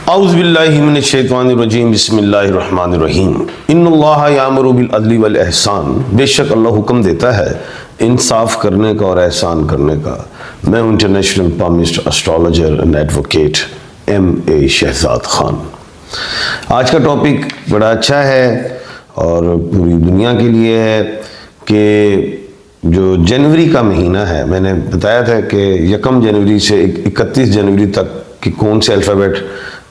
औज़ुबिल्लाहि मिनश्शैतानिर्रजीम बिस्मिल्लाहिर्रहमानिर्रहीम। इन्नल्लाह यामुरु बिल अदली वल एहसान। बेशक अल्लाह हुक्म देता है इंसाफ करने का और एहसान करने का। मैं हूं international palmist astrologer and advocate M.A. Shahzad Khan. आज का टॉपिक बड़ा अच्छा है और पूरी दुनिया के लिए है कि जो जनवरी का महीना है, मैंने बताया था कि 1 जनवरी से 31 जनवरी तक कि कौन से अल्फ़ाबेट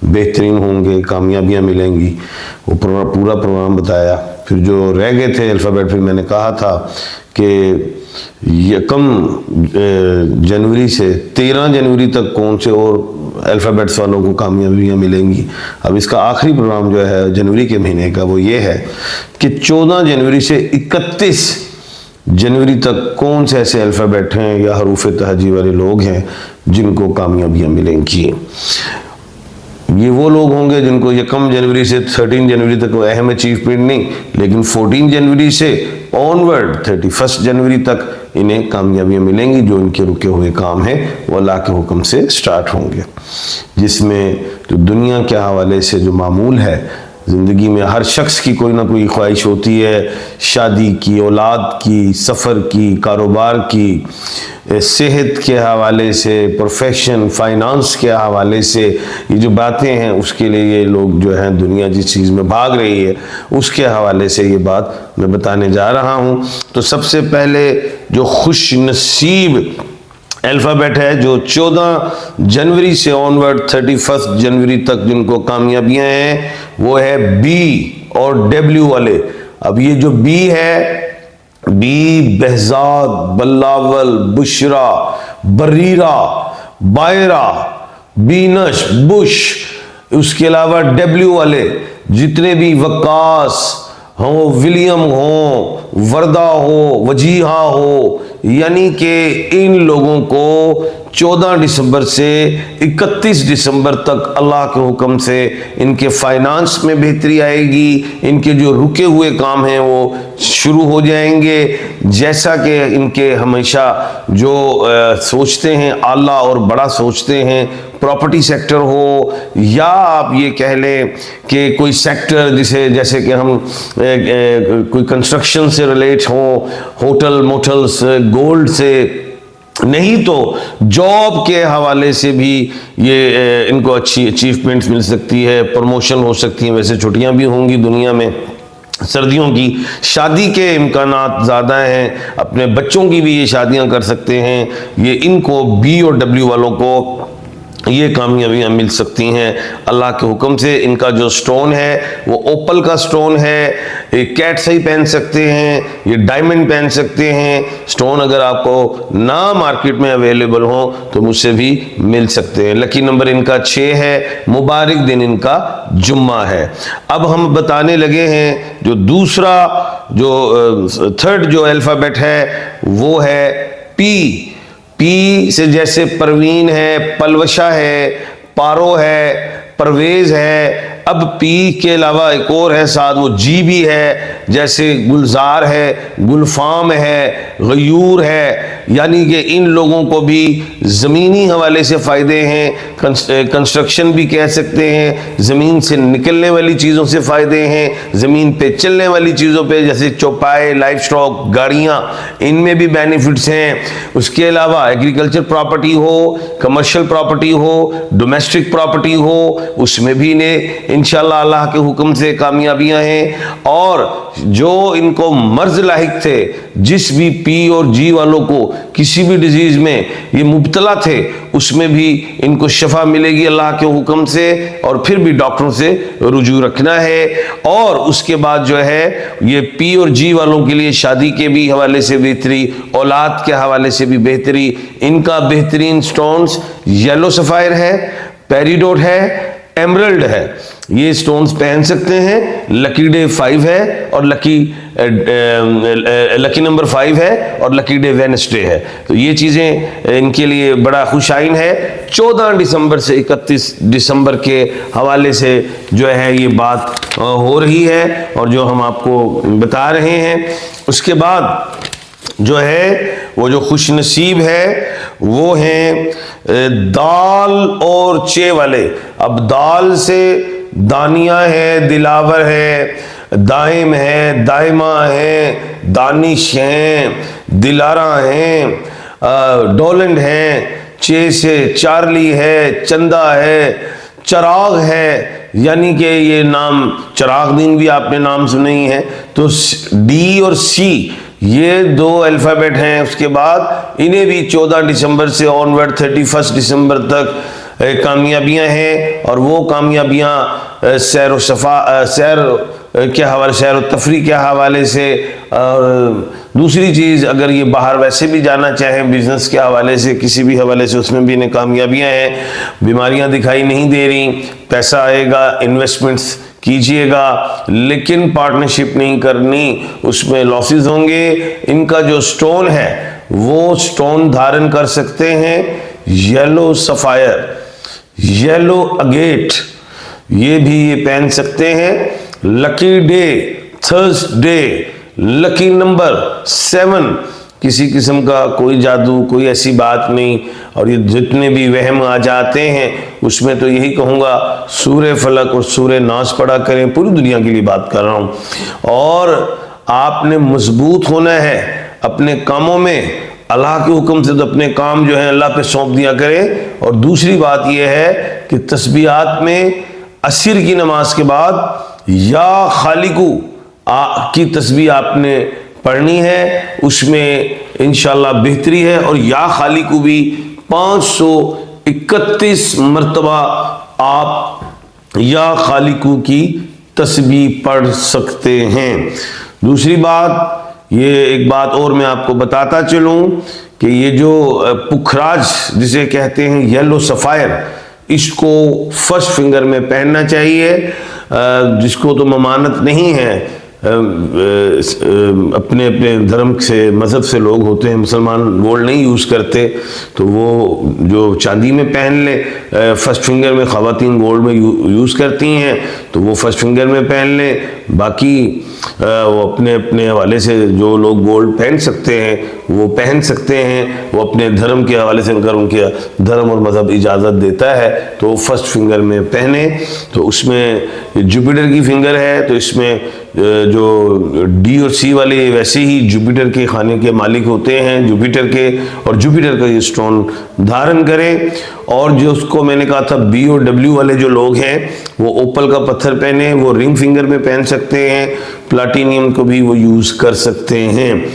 बेहतरीन होंगे, कामयाबियाँ मिलेंगी, वो पूरा प्रोग्राम बताया। फिर जो रह गए थे अल्फ़ाबेट, फिर मैंने कहा था कि 1 जनवरी से 13 जनवरी तक कौन से और अल्फ़ाबेट्स वालों को कामयाबियाँ मिलेंगी। अब इसका आखिरी प्रोग्राम जो है जनवरी के महीने का वो ये है कि 14 जनवरी से 31 जनवरी तक कौन से ऐसे अल्फ़ाबेट हैं या हरूफ तहजी वाले लोग हैं जिनको कामयाबियाँ मिलेंगी। ये वो लोग होंगे जिनको 1 जनवरी से 13 जनवरी तक वो अहम अचीवमेंट नहीं, लेकिन 14 जनवरी से ऑनवर्ड 31 जनवरी तक इन्हें कामयाबियाँ मिलेंगी। जो इनके रुके हुए काम हैं वो अल्लाह के हुक्म से स्टार्ट होंगे, जिसमें जो दुनिया के हवाले से जो मामूल है, ज़िंदगी में हर शख्स की कोई ना कोई ख्वाहिश होती है, शादी की, औलाद की, सफ़र की, कारोबार की, सेहत के हवाले से, प्रोफेशन, फाइनेंस के हवाले से, ये जो बातें हैं उसके लिए ये लोग जो हैं दुनिया जिस चीज़ में भाग रही है उसके हवाले से ये बात मैं बताने जा रहा हूँ। तो सबसे पहले जो खुश नसीब अल्फ़ाबेट है जो 14 जनवरी से ऑनवर्ड 31 जनवरी तक जिनको कामयाबियाँ हैं वो है B और W वाले। अब ये जो B है, B बहजाद, बल्लावल, बुशरा, बरीरा, बायरा, बीनश, बुश, उसके अलावा W वाले जितने भी वकास हो, विलियम हो, वर्दा हो, वजीहा हो, यानी कि इन लोगों को 14 दिसंबर से 31 दिसंबर तक अल्लाह के हुक्म से इनके फाइनेंस में बेहतरी आएगी। इनके जो रुके हुए काम हैं वो शुरू हो जाएंगे। जैसा कि इनके हमेशा जो सोचते हैं आला और बड़ा सोचते हैं, प्रॉपर्टी सेक्टर हो या आप ये कह लें कि कोई सेक्टर जैसे कि हम कोई कंस्ट्रक्शन से रिलेट हो, होटल मोटल्स, गोल्ड से, नहीं तो जॉब के हवाले से भी ये इनको अच्छी अचीवमेंट्स मिल सकती है, प्रमोशन हो सकती है। वैसे छुट्टियां भी होंगी दुनिया में सर्दियों की, शादी के इम्कानात ज़्यादा हैं, अपने बच्चों की भी ये शादियां कर सकते हैं। ये इनको B और W वालों को ये कामयाबियाँ मिल सकती हैं अल्लाह के हुक्म से। इनका जो स्टोन है वो ओपल का स्टोन है। ये कैट्स ही पहन सकते हैं, ये डायमंड पहन सकते हैं। स्टोन अगर आपको ना मार्केट में अवेलेबल हो तो मुझसे भी मिल सकते हैं। लकी नंबर इनका 6 है, मुबारक दिन इनका जुम्मा है। अब हम बताने लगे हैं जो दूसरा जो थर्ड जो अल्फ़ाबेट है वो है P से जैसे परवीन है, पलवशा है, पारो है, परवेज है। अब P के अलावा एक और है साथ, वो G भी है, जैसे गुलजार है, गुलफाम है, गयूर है। यानी कि इन लोगों को भी ज़मीनी हवाले से फ़ायदे हैं, कंस्ट्रक्शन भी कह सकते हैं, ज़मीन से निकलने वाली चीज़ों से फ़ायदे हैं, ज़मीन पे चलने वाली चीज़ों पे जैसे चौपाए, लाइफ स्टॉक, गाड़ियाँ, इनमें भी बेनिफिट्स हैं। उसके अलावा एग्रीकल्चर प्रॉपर्टी हो, कमर्शियल प्रॉपर्टी हो, डोमेस्टिक प्रॉपर्टी हो, उसमें भी इन्हें इंशाल्लाह अल्लाह के हुक्म से कामयाबियाँ हैं। और जो इनको मर्ज लाहिक थे, जिस भी P और G वालों को किसी भी डिजीज में ये मुब्तला थे, उसमें भी इनको शफा मिलेगी अल्लाह के हुक्म से। और फिर भी डॉक्टरों से रुजू रखना है। और उसके बाद जो है ये P और G वालों के लिए शादी के भी हवाले से बेहतरी, औलाद के हवाले से भी बेहतरी। इनका बेहतरीन स्टोन्स येलो सफ़ायर है, पेरिडोट है, एमरल्ड है। ये स्टोन्स पहन सकते हैं। लकी डे 5 है और लकी नंबर 5 है और लकी डे वेडनेसडे है। तो ये चीज़ें इनके लिए बड़ा खुशाइन है। 14 दिसंबर से 31 दिसंबर के हवाले से जो है ये बात हो रही है और जो हम आपको बता रहे हैं। उसके बाद जो है वो जो खुश नसीब है वो हैं दाल और चे वाले। अब दाल से दानिया है, दिलावर है, दाइम है, दाइमा है, दानिश हैं, दिलारा हैं, डोलैंड हैं, चे से चार्ली है, चंदा है, चराग है, यानी कि ये नाम चरागदीन भी आपने नाम सुने ही है। तो डी और सी ये दो अल्फ़ाबेट हैं। उसके बाद इन्हें भी 14 दिसंबर से ऑनवर्ड 31 दिसंबर तक कामयाबियां हैं, और वो कामयाबियां सैर व सफ़ा सैर के हवाले, सैर व तफरी के हवाले से, और दूसरी चीज़ अगर ये बाहर वैसे भी जाना चाहें बिजनेस के हवाले से, किसी भी हवाले से, उसमें भी इन्हें कामयाबियां हैं। बीमारियां दिखाई नहीं दे रही, पैसा आएगा, इन्वेस्टमेंट्स कीजिएगा, लेकिन पार्टनरशिप नहीं करनी, उसमें लॉसेस होंगे। इनका जो स्टोन है वो स्टोन धारण कर सकते हैं येलो सफायर, येलो अगेट, ये भी ये पहन सकते हैं। Lucky day Thursday, lucky number 7, किसी किस्म का कोई जादू, कोई ऐसी बात नहीं। और ये जितने भी वहम आ जाते हैं उसमें तो यही कहूँगा सूरे फलक और सूरे नास पढ़ा करें, पूरी दुनिया के लिए बात कर रहा हूँ। और आपने मजबूत होना है अपने कामों में, अल्लाह के हुक्म से तो अपने काम जो है अल्लाह पे सौंप दिया करें। और दूसरी बात यह है कि तस्बीहात में असर की नमाज के बाद या खालिकू की तस्बीह आपने पढ़नी है, उसमें इंशाल्लाह बेहतरी है। और या खालिकू भी 531 मरतबा आप या खालिकू की तस्बीह पढ़ सकते हैं। दूसरी बात, ये एक बात और मैं आपको बताता चलूं कि ये जो पुखराज जिसे कहते हैं येलो सफ़ायर, इसको फर्स्ट फिंगर में पहनना चाहिए। जिसको तो ममानत नहीं है, अपने अपने धर्म से, मज़हब से लोग होते हैं, मुसलमान गोल्ड नहीं यूज़ करते, तो वो जो चांदी में पहन ले। फर्स्ट फिंगर में ख़वातीन गोल्ड में यूज़ करती हैं, तो वो फर्स्ट फिंगर में पहन ले। बाकी वो अपने अपने हवाले से जो लोग गोल्ड पहन सकते हैं वो पहन सकते हैं, वो अपने धर्म के हवाले से, अगर उनके धर्म और मज़हब इजाज़त देता है तो फर्स्ट फिंगर में पहने। तो उसमें जुपिटर की फिंगर है, तो इसमें जो डी और सी वाले वैसे ही जुपिटर के खाने के मालिक होते हैं, जुपिटर के, और जुपिटर का ये स्टोन धारण करें। और जो उसको मैंने कहा था बी और डब्ल्यू वाले जो लोग हैं वो ओपल का पत्थर पहने, वो रिंग फिंगर में पहन सकते हैं। प्लाटिनियम को भी वो यूज़ कर सकते हैं।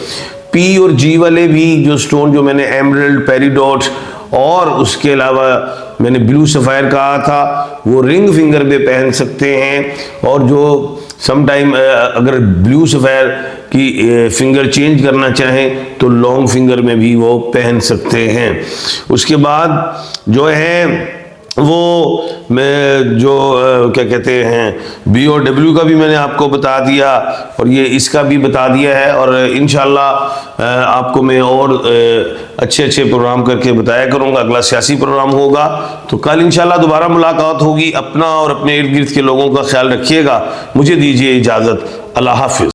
पी और जी वाले भी जो स्टोन, जो मैंने एमरल्ड, पेरिडोट और उसके अलावा मैंने ब्लू सफ़ायर कहा था, वो रिंग फिंगर पे पहन सकते हैं। और जो समटाइम अगर ब्लू सफ़ायर की फिंगर चेंज करना चाहें तो लॉन्ग फिंगर में भी वो पहन सकते हैं। उसके बाद जो है वो मैं जो क्या कहते हैं बी और डब्ल्यू का भी मैंने आपको बता दिया, और ये इसका भी बता दिया है। और इंशाल्लाह आपको मैं और अच्छे अच्छे प्रोग्राम करके बताया करूँगा। अगला सियासी प्रोग्राम होगा तो कल इंशाल्लाह दोबारा मुलाकात होगी। अपना और अपने इर्द गिर्द के लोगों का ख्याल रखिएगा। मुझे दीजिए इजाज़त। अल्लाह हाफिज़।